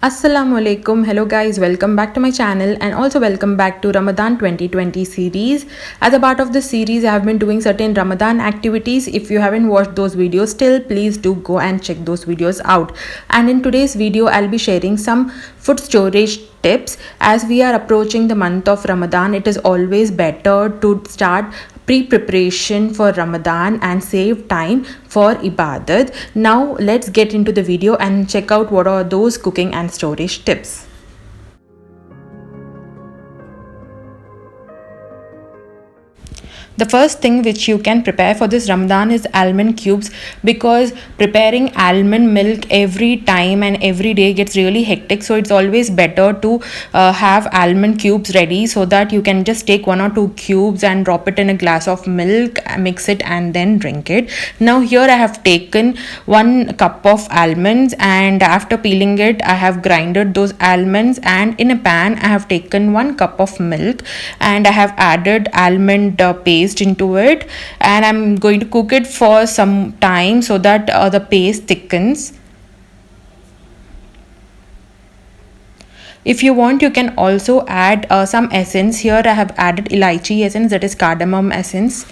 Assalamu alaikum. Hello guys, welcome back to my channel and also welcome back to Ramadan 2020 series. As a part of this series, I have been doing certain Ramadan activities. If you haven't watched those videos still, please do go and check those videos out. And in today's video, I'll be sharing some food storage tips. As we are approaching the month of Ramadan, it is always better to start pre-preparation for Ramadan and save time for ibadat. Now let's get into the video and check out what are those cooking and storage tips. The first thing which you can prepare for this Ramadan is almond cubes, because preparing almond milk every time and every day gets really hectic. So it's always better to have almond cubes ready, so that you can just take 1 or 2 cubes and drop it in a glass of milk, mix it and then drink it. Now here I have taken 1 cup of almonds, and after peeling it I have grinded those almonds, and in a pan I have taken 1 cup of milk and I have added almond paste into it, and I'm going to cook it for some time so that the paste thickens. If you want, you can also add some essence. Here I have added elaichi essence, that is cardamom essence.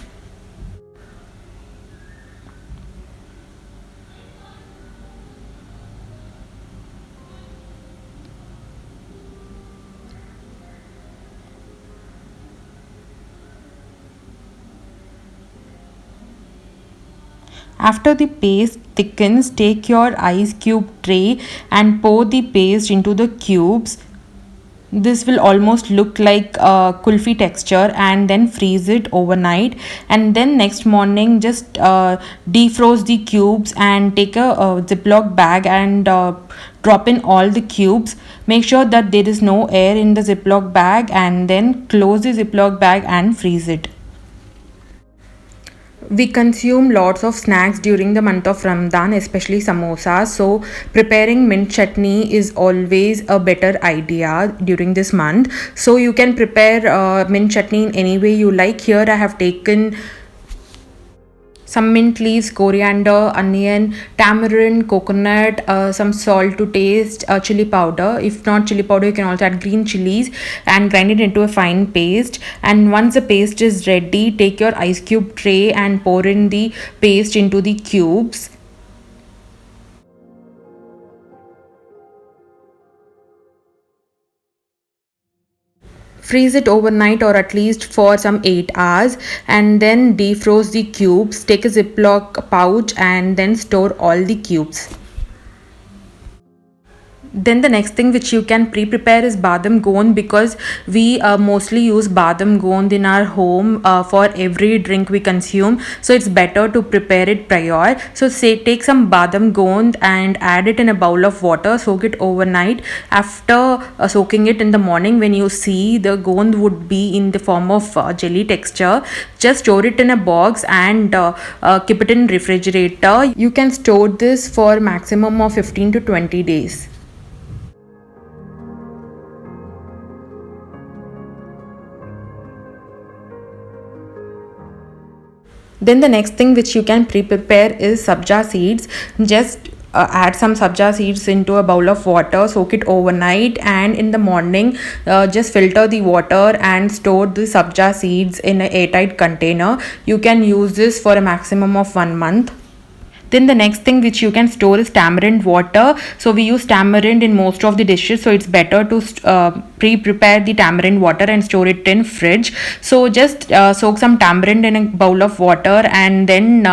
After the paste thickens, take your ice cube tray and pour the paste into the cubes. This will almost look like a kulfi texture, and then freeze it overnight. And then next morning, just defrost the cubes and take a Ziploc bag and drop in all the cubes. Make sure that there is no air in the Ziploc bag, and then close the Ziploc bag and freeze it. We consume lots of snacks during the month of Ramadan, especially samosas. So preparing mint chutney is always a better idea during this month. So you can prepare mint chutney in any way you like. Here I have taken some mint leaves, coriander, onion, tamarind, coconut, some salt to taste, chili powder. If not chili powder, you can also add green chilies and grind it into a fine paste. And once the paste is ready, take your ice cube tray and pour in the paste into the cubes. Freeze it overnight, or at least for some 8 hours, and then defrost the cubes. Take a Ziploc pouch and then store all the cubes. Then the next thing which you can pre-prepare is badam gond, because we mostly use badam gond in our home for every drink we consume. So it's better to prepare it prior. So take some badam gond and add it in a bowl of water, soak it overnight. After soaking it in the morning, when you see the gond would be in the form of jelly texture, just store it in a box and keep it in refrigerator. You can store this for maximum of 15 to 20 days. Then the next thing which you can pre-prepare is sabja seeds. Just add some sabja seeds into a bowl of water, soak it overnight, and in the morning just filter the water and store the sabja seeds in an airtight container. You can use this for a maximum of 1 month. Then the next thing which you can store is tamarind water. So we use tamarind in most of the dishes, so it's better to pre-prepare the tamarind water and store it in fridge. So just soak some tamarind in a bowl of water, and then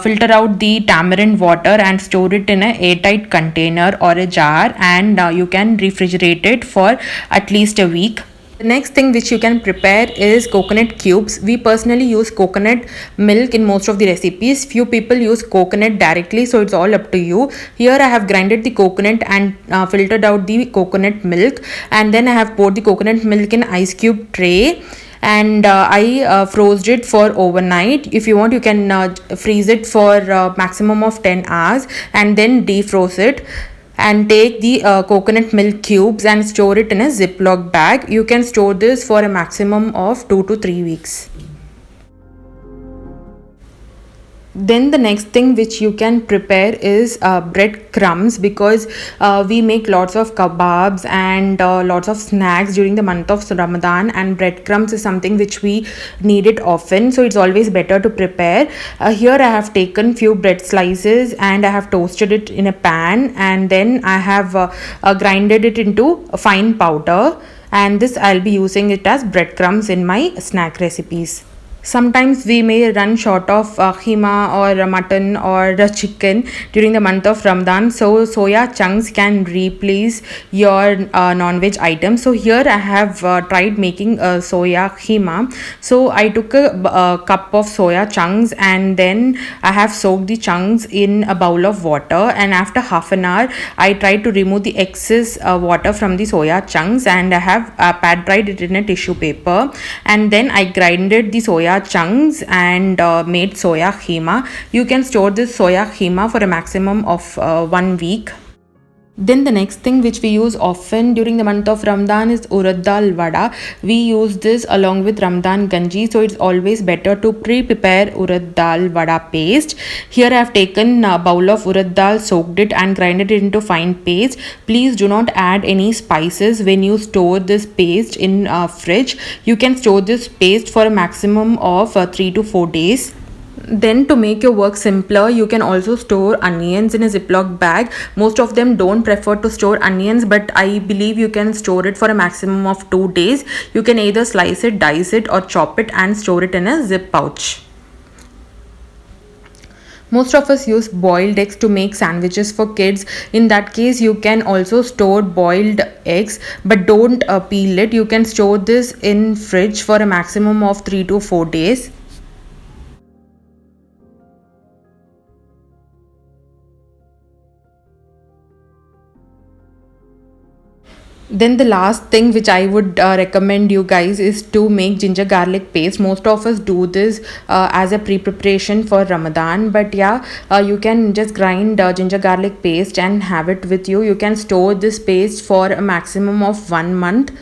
filter out the tamarind water and store it in an airtight container or a jar, and you can refrigerate it for at least a week. The next thing which you can prepare is coconut cubes. We personally use coconut milk in most of the recipes. Few people use coconut directly, so it's all up to you. Here I have grinded the coconut and filtered out the coconut milk, and then I have poured the coconut milk in ice cube tray, and I froze it for overnight. If you want, you can freeze it for maximum of 10 hours and then defrost it. And take the coconut milk cubes and store it in a Ziploc bag. You can store this for a maximum of 2 to 3 weeks. Then the next thing which you can prepare is bread crumbs, because we make lots of kebabs and lots of snacks during the month of Ramadan, and breadcrumbs is something which we need it often, so it's always better to prepare. Here I have taken few bread slices and I have toasted it in a pan, and then I have grinded it into a fine powder, and this I'll be using it as breadcrumbs in my snack recipes. Sometimes we may run short of keema or mutton or chicken during the month of Ramadan, so soya chunks can replace your non-veg items. So here I have tried making a soya keema. So I took a cup of soya chunks, and then I have soaked the chunks in a bowl of water, and after half an hour I tried to remove the excess water from the soya chunks, and I have pat dried it in a tissue paper, and then I grinded the soya chunks and made soya keema. You can store this soya keema for a maximum of 1 week. Then the next thing which we use often during the month of Ramadan is urad dal vada. We use this along with Ramadan ganji, so it's always better to pre-prepare urad dal vada paste. Here I have taken a bowl of urad dal, soaked it and grinded it into fine paste. Please do not add any spices when you store this paste in fridge. You can store this paste for a maximum of 3 to 4 days. Then to make your work simpler, you can also store onions in a Ziploc bag. Most of them don't prefer to store onions, but I believe you can store it for a maximum of 2 days. You can either slice it, dice it, or chop it and store it in a zip pouch. Most of us use boiled eggs to make sandwiches for kids. In that case, you can also store boiled eggs, but don't peel it. You can store this in fridge for a maximum of 3 to 4 days. Then the last thing which I would recommend you guys is to make ginger garlic paste. Most of us do this as a pre-preparation for Ramadan, but yeah, you can just grind ginger garlic paste and have it with you. You can store this paste for a maximum of 1 month.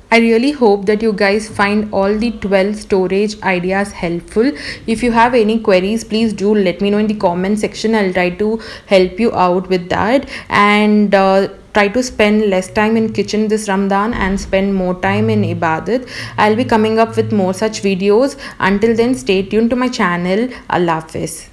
I really hope that you guys find all the 12 storage ideas helpful. If you have any queries, please do let me know in the comment section. I'll try to help you out with that, and try to spend less time in kitchen this Ramadan and spend more time in Ibadat. I'll be coming up with more such videos. Until then, stay tuned to my channel. Allah Hafiz.